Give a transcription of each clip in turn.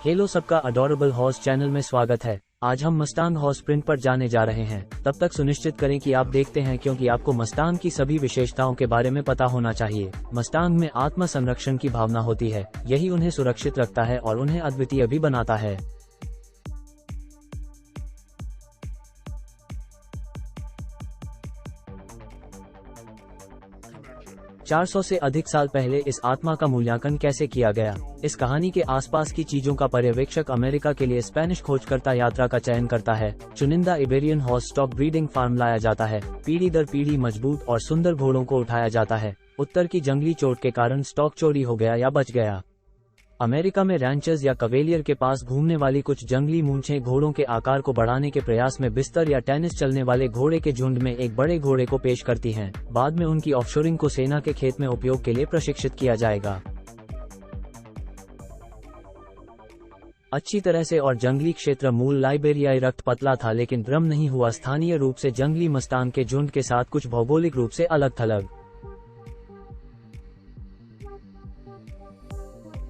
Hello सबका adorable horse channel में स्वागत है। आज हम मस्टांग हॉर्स प्रिंट पर जाने जा रहे हैं। तब तक सुनिश्चित करें कि आप देखते हैं, क्योंकि आपको मस्टांग की सभी विशेषताओं के बारे में पता होना चाहिए। मस्टांग में आत्म संरक्षण की भावना होती है, यही उन्हें सुरक्षित रखता है और उन्हें अद्वितीय भी बनाता है। 400 से अधिक साल पहले इस आत्मा का मूल्यांकन कैसे किया गया? इस कहानी के आसपास की चीजों का पर्यवेक्षक अमेरिका के लिए स्पेनिश खोजकर्ता यात्रा का चयन करता है। चुनिंदा Iberian horse stock breeding farm लाया जाता है। पीढ़ी दर पीढ़ी मजबूत और सुंदर घोड़ों को उठाया जाता है। उत्तर की जंगली चोट के कारण स्टॉक चोरी हो गया या बच गया। अमेरिका में रैंचर्स या कवेलियर के पास घूमने वाली कुछ जंगली मूंछें घोड़ों के आकार को बढ़ाने के प्रयास में बिस्तर या टेनिस चलने वाले घोड़े के झुंड में एक बड़े घोड़े को पेश करती हैं। बाद में उनकी ऑफशोरिंग को सेना के खेत में उपयोग के लिए प्रशिक्षित किया जाएगा। अच्छी तरह से और जंगली क्षेत्र मूल लाइबेरियाई रक्त पतला था, लेकिन ड्रम नहीं हुआ स्थानीय रूप से जंगली मस्तांग के झुंड के साथ कुछ भौगोलिक रूप से अलग थलग।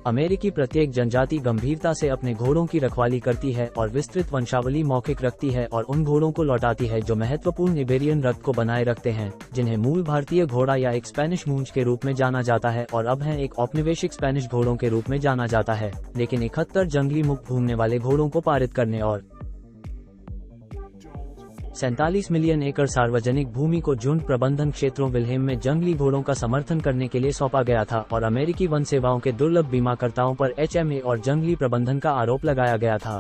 अमेरिकी प्रत्येक जनजाति गंभीरता से अपने घोड़ों की रखवाली करती है और विस्तृत वंशावली मौखिक रखती है और उन घोड़ों को लौटाती है जो महत्वपूर्ण इबेरियन रक्त को बनाए रखते हैं, जिन्हें मूल भारतीय घोड़ा या एक स्पेनिश मूंछ के रूप में जाना जाता है और अब हैं एक औपनिवेशिक स्पेनिश घोड़ों के रूप में जाना जाता है। लेकिन 71 जंगली मुक्त घूमने वाले घोड़ों को पारित करने और 47 मिलियन एकड़ सार्वजनिक भूमि को झुंड प्रबंधन क्षेत्रों विल्हेम में जंगली घोड़ों का समर्थन करने के लिए सौंपा गया था और अमेरिकी वन सेवाओं के दुर्लभ बीमाकर्ताओं पर HMA और जंगली प्रबंधन का आरोप लगाया गया था।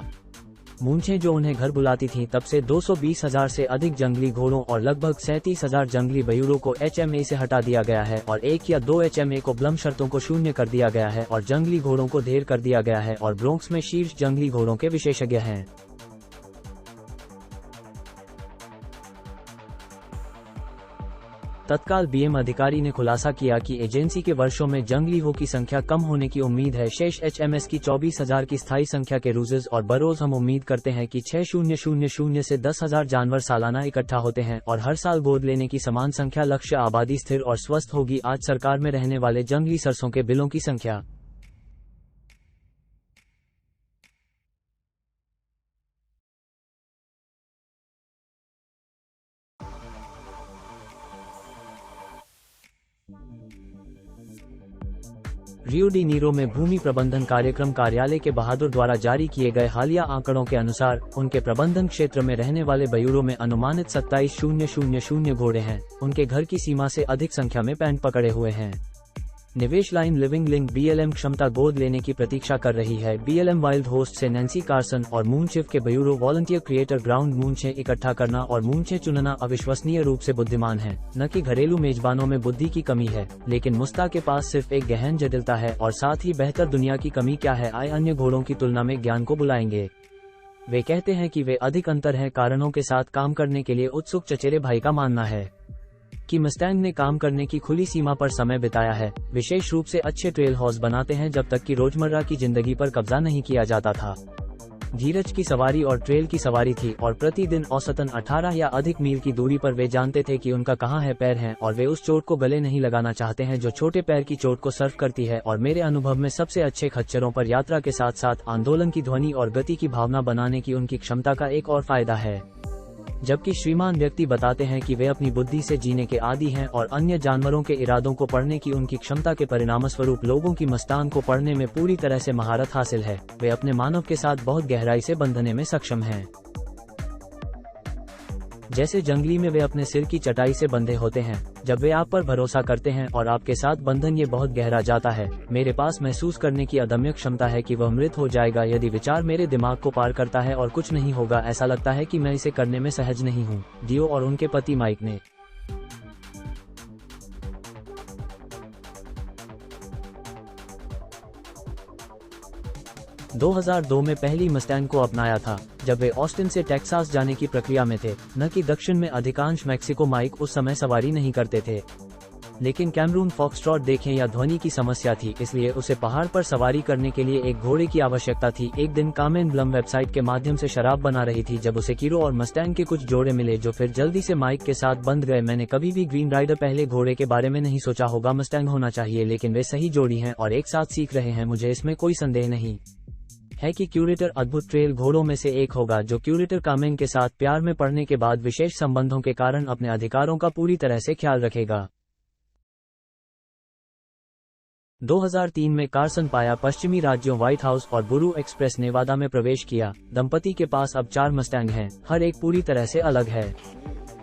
मूंछें जो उन्हें घर बुलाती थीं, तब से 220,000 से अधिक जंगली घोड़ों और लगभग 37,000 जंगली बयूरों को HMA से हटा दिया गया है और 1 या 2 HMA को ब्लम शर्तों को शून्य कर दिया गया है और जंगली घोड़ों को ढेर कर दिया गया है और ब्रोंक्स में शीर्ष जंगली घोड़ों के विशेषज्ञ हैं। तत्काल BM अधिकारी ने खुलासा किया कि एजेंसी के वर्षों में जंगली हो की संख्या कम होने की उम्मीद है। शेष HMS की 24,000 की स्थायी संख्या के रूजेस और बरोज हम उम्मीद करते हैं कि 6000 से 10,000 जानवर सालाना इकट्ठा होते हैं और हर साल गोद लेने की समान संख्या लक्ष्य आबादी स्थिर और स्वस्थ होगी। आज सरकार में रहने वाले जंगली सरसों के बिलों की संख्या रियो डी नीरो में भूमि प्रबंधन कार्यक्रम कार्यालय के बहादुर द्वारा जारी किए गए हालिया आंकड़ों के अनुसार उनके प्रबंधन क्षेत्र में रहने वाले बयूरों में अनुमानित 27,000 घोड़े हैं। उनके घर की सीमा से अधिक संख्या में पैंट पकड़े हुए हैं। निवेश लाइन लिविंग लिंक BLM क्षमता गोद लेने की प्रतीक्षा कर रही है। BLM वाइल्ड होस्ट से नैन्सी कार्सन और मूनचिफ के बयूरो वॉलंटियर क्रिएटर ग्राउंड मूंछें इकट्ठा करना और मूंछें चुनना अविश्वसनीय रूप से बुद्धिमान है। न कि घरेलू मेजबानों में बुद्धि की कमी है, लेकिन मुस्ता के पास सिर्फ एक गहन जटिलता है और साथ ही बेहतर दुनिया की कमी क्या है। आए अन्य घोड़ों की तुलना में ज्ञान को बुलाएंगे। वे कहते हैं कि वे अधिक अंतर है कारणों के साथ काम करने के लिए उत्सुक चचेरे भाई का मानना है कि मस्टैंग ने काम करने की खुली सीमा पर समय बिताया है। विशेष रूप से अच्छे ट्रेल हॉर्स बनाते हैं जब तक कि रोजमर्रा की जिंदगी पर कब्जा नहीं किया जाता था। धीरज की सवारी और ट्रेल की सवारी थी और प्रतिदिन औसतन 18 या अधिक मील की दूरी पर वे जानते थे कि उनका कहाँ है पैर हैं और वे उस चोट को गले नहीं लगाना चाहते हैं जो छोटे पैर की चोट को सर्व करती है। और मेरे अनुभव में सबसे अच्छे खच्चरों पर यात्रा के साथ साथ आंदोलन की ध्वनि और गति की भावना बनाने की उनकी क्षमता का एक और फायदा है। जबकि श्रीमान व्यक्ति बताते हैं कि वे अपनी बुद्धि से जीने के आदी हैं और अन्य जानवरों के इरादों को पढ़ने की उनकी क्षमता के परिणामस्वरूप लोगों की मस्तांग को पढ़ने में पूरी तरह से महारत हासिल है। वे अपने मानव के साथ बहुत गहराई से बंधने में सक्षम हैं। जैसे जंगली में वे अपने सिर की चटाई से बंधे होते हैं। जब वे आप पर भरोसा करते हैं और आपके साथ बंधन ये बहुत गहरा जाता है। मेरे पास महसूस करने की अदम्य क्षमता है कि वह मृत हो जाएगा यदि विचार मेरे दिमाग को पार करता है और कुछ नहीं होगा। ऐसा लगता है कि मैं इसे करने में सहज नहीं हूँ। डियो और उनके पति माइक ने 2002 में पहली मस्टैंग को अपनाया था जब वे ऑस्टिन से टेक्सास जाने की प्रक्रिया में थे, न कि दक्षिण में अधिकांश मैक्सिको। माइक उस समय सवारी नहीं करते थे, लेकिन कैमरून फॉक्सट्रॉट देखें या ध्वनि की समस्या थी, इसलिए उसे पहाड़ पर सवारी करने के लिए एक घोड़े की आवश्यकता थी। एक दिन कामेन ब्लम वेबसाइट के माध्यम से शराब बना रही थी जब उसे कीरो और मस्टैंग के कुछ जोड़े मिले जो फिर जल्दी से माइक के साथ बंध गए। मैंने कभी भी ग्रीन राइडर पहले घोड़े के बारे में नहीं सोचा होगा मस्टैंग होना चाहिए, लेकिन वे सही जोड़ी हैं और एक साथ सीख रहे हैं, मुझे इसमें कोई संदेह नहीं है कि क्यूरेटर अद्भुत ट्रेल घोड़ों में से एक होगा जो क्यूरेटर कामेंग के साथ प्यार में पड़ने के बाद विशेष संबंधों के कारण अपने अधिकारों का पूरी तरह से ख्याल रखेगा। 2003 में कार्सन पाया पश्चिमी राज्यों व्हाइट हाउस और बुरू एक्सप्रेस नेवादा में प्रवेश किया। दंपति के पास अब 4 मस्टैंग हैं, हर एक पूरी तरह से अलग है।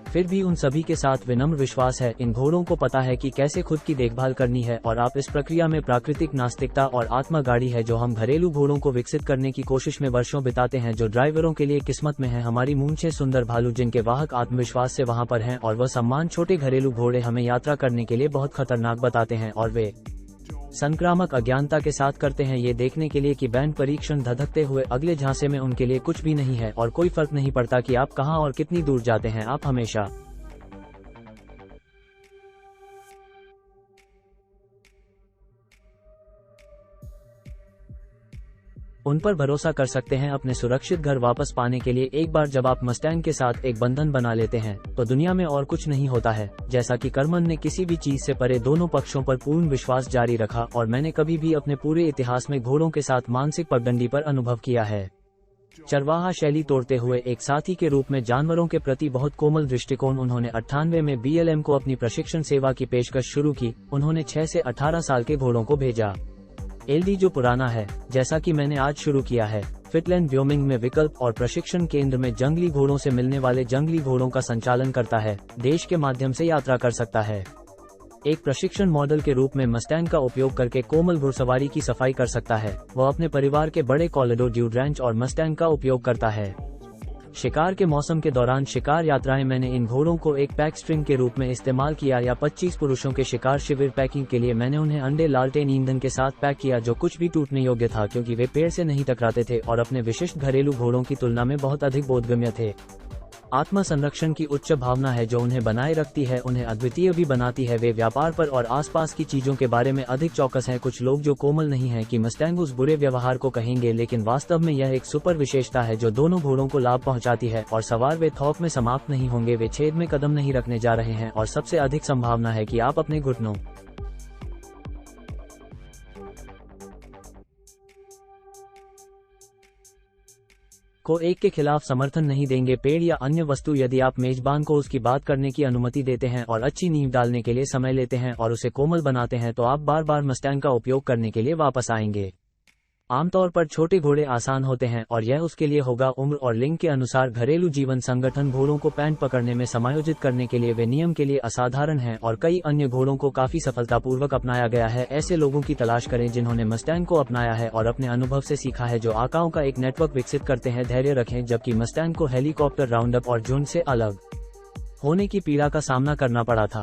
फिर भी उन सभी के साथ विनम्र विश्वास है। इन घोड़ों को पता है कि कैसे खुद की देखभाल करनी है और आप इस प्रक्रिया में प्राकृतिक नास्तिकता और आत्मा गाड़ी है जो हम घरेलू घोड़ों को विकसित करने की कोशिश में वर्षों बिताते हैं, जो ड्राइवरों के लिए किस्मत में है। हमारी मूंछें सुंदर भालू जिनके वाहक आत्मविश्वास से वहां पर हैं और वह सम्मान छोटे घरेलू घोड़े हमें यात्रा करने के लिए बहुत खतरनाक बताते हैं और वे संक्रामक अज्ञानता के साथ करते हैं, ये देखने के लिए कि बैंड परीक्षण धधकते हुए अगले झांसे में उनके लिए कुछ भी नहीं है और कोई फर्क नहीं पड़ता कि आप कहां और कितनी दूर जाते हैं, आप हमेशा उन पर भरोसा कर सकते हैं अपने सुरक्षित घर वापस पाने के लिए। एक बार जब आप मस्टैंग के साथ एक बंधन बना लेते हैं तो दुनिया में और कुछ नहीं होता है। जैसा कि कर्मन ने किसी भी चीज से परे दोनों पक्षों पर पूर्ण विश्वास जारी रखा और मैंने कभी भी अपने पूरे इतिहास में घोड़ों के साथ मानसिक पगडंडी पर अनुभव किया है। चरवाहा शैली तोड़ते हुए एक साथी के रूप में जानवरों के प्रति बहुत कोमल दृष्टिकोण। उन्होंने 98 में BLM को अपनी प्रशिक्षण सेवा की पेशकश शुरू की। उन्होंने 6 से 18 साल के घोड़ों को भेजा। LD जो पुराना है, जैसा कि मैंने आज शुरू किया है, फिटलैंड व्योमिंग में विकल्प और प्रशिक्षण केंद्र में जंगली घोड़ों से मिलने वाले जंगली घोड़ों का संचालन करता है, देश के माध्यम से यात्रा कर सकता है। एक प्रशिक्षण मॉडल के रूप में मस्टैंग का उपयोग करके कोमल घुड़सवारी की सफाई कर सकता है। वह अपने परिवार के बड़े कोलोराडो ड्यूड रैंच और मस्टैंग का उपयोग करता है। शिकार के मौसम के दौरान शिकार यात्राएं मैंने इन घोड़ों को एक पैक स्ट्रिंग के रूप में इस्तेमाल किया या 25 पुरुषों के शिकार शिविर पैकिंग के लिए मैंने उन्हें अंडे लालटेन ईंधन के साथ पैक किया जो कुछ भी टूटने योग्य था क्योंकि वे पेड़ से नहीं टकराते थे और अपने विशिष्ट घरेलू घोड़ों की तुलना में बहुत अधिक बोधगम्य थे। आत्म संरक्षण की उच्च भावना है जो उन्हें बनाए रखती है, उन्हें अद्वितीय भी बनाती है। वे व्यापार पर और आसपास की चीजों के बारे में अधिक चौकस हैं। कुछ लोग जो कोमल नहीं हैं कि मस्टैंग उस बुरे व्यवहार को कहेंगे, लेकिन वास्तव में यह एक सुपर विशेषता है जो दोनों घोड़ों को लाभ पहुंचाती है और सवार वे थोक में समाप्त नहीं होंगे, वे छेद में कदम नहीं रखने जा रहे हैं और सबसे अधिक संभावना है कि आप अपने घुटनों को एक के खिलाफ समर्थन नहीं देंगे। पेड़ या अन्य वस्तु, यदि आप मेजबान को उसकी बात करने की अनुमति देते हैं और अच्छी नींव डालने के लिए समय लेते हैं और उसे कोमल बनाते हैं तो आप बार बार मस्टैंग का उपयोग करने के लिए वापस आएंगे। आमतौर पर छोटे घोड़े आसान होते हैं और यह उसके लिए होगा। उम्र और लिंग के अनुसार घरेलू जीवन संगठन घोड़ों को पैंट पकड़ने में समायोजित करने के लिए वे नियम के लिए असाधारण हैं और कई अन्य घोड़ों को काफी सफलतापूर्वक अपनाया गया है। ऐसे लोगों की तलाश करें जिन्होंने मस्टैंग को अपनाया है और अपने अनुभव से सीखा है, जो आकाओं का एक नेटवर्क विकसित करते हैं। धैर्य रखें जबकि मस्टैंग को हेलीकॉप्टर राउंडअप और झुंड से अलग होने की पीड़ा का सामना करना पड़ा था।